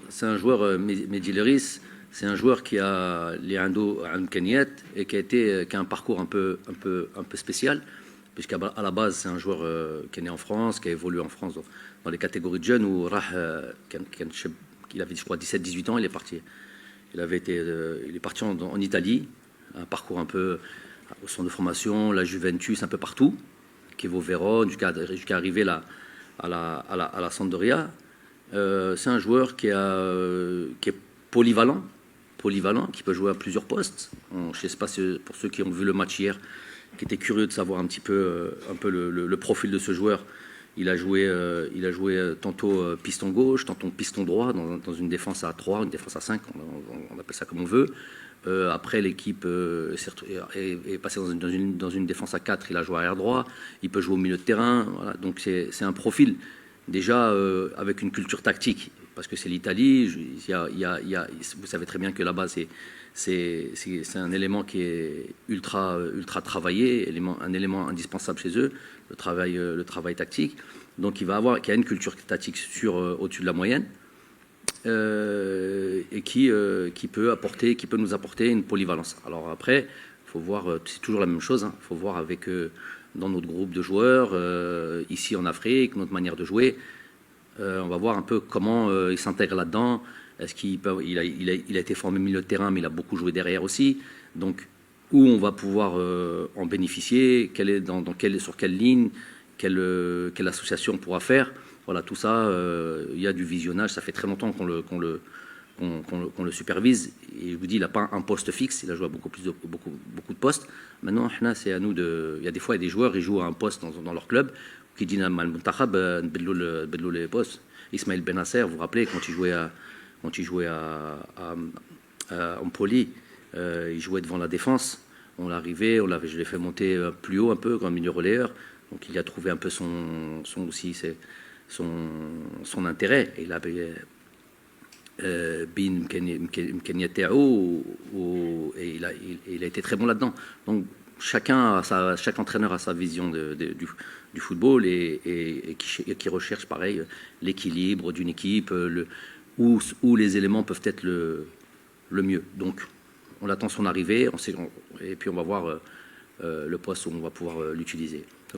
c'est un joueur, Mehdi Leris, c'est un joueur qui a les Indo Keniet et qui a un parcours un peu spécial, puisqu'à la base, c'est un joueur qui est né en France, qui a évolué en France dans les catégories de jeunes, où il avait, je crois, 17-18 ans, il est parti. Il est parti en Italie, un parcours un peu au centre de formation, la Juventus, un peu partout, qui vaut Vérone, jusqu'à arriver là, à la Sampdoria. C'est un joueur qui est polyvalent, qui peut jouer à plusieurs postes. Je ne sais pas pour ceux qui ont vu le match hier, qui étaient curieux de savoir un peu le profil de ce joueur. Il a joué tantôt piston gauche, tantôt piston droit, dans une défense à 3, une défense à 5, on appelle ça comme on veut. Après, l'équipe est passée dans une défense à 4, il a joué arrière droit, il peut jouer au milieu de terrain. Voilà. Donc c'est un profil déjà avec une culture tactique, parce que c'est l'Italie. Vous savez très bien que là-bas, c'est un élément qui est ultra travaillé, un élément indispensable chez eux, le travail tactique. Donc qui a une culture tactique au-dessus de la moyenne. Et qui peut nous apporter une polyvalence. Alors après, il faut voir, c'est toujours la même chose, il faut voir avec dans notre groupe de joueurs, ici en Afrique, notre manière de jouer, on va voir un peu comment il s'intègre là-dedans. Est-ce qu'il a été formé milieu de terrain, mais il a beaucoup joué derrière aussi. Donc, où on va pouvoir en bénéficier, sur quelle ligne, quelle association on pourra faire. Voilà, tout ça, il y a du visionnage. Ça fait très longtemps qu'on le supervise. Et je vous dis, il n'a pas un poste fixe. Il a joué à beaucoup de postes. Maintenant, c'est à nous il y a des joueurs, ils jouent à un poste dans leur club, qui disent à Al-Muntakhab, les postes. Ismaël Benasser, vous vous rappelez, quand il jouait à Empoli, il jouait devant la défense. Je l'ai fait monter plus haut un peu, comme milieu relayeur. Donc il a trouvé un peu son intérêt. Et il avait Bin Mkenyetao, et il a été très bon là-dedans. Donc chaque entraîneur a sa vision du football et qui recherche pareil l'équilibre d'une équipe, où les éléments peuvent être le mieux. Donc on attend son arrivée, et puis on va voir le poste où on va pouvoir l'utiliser.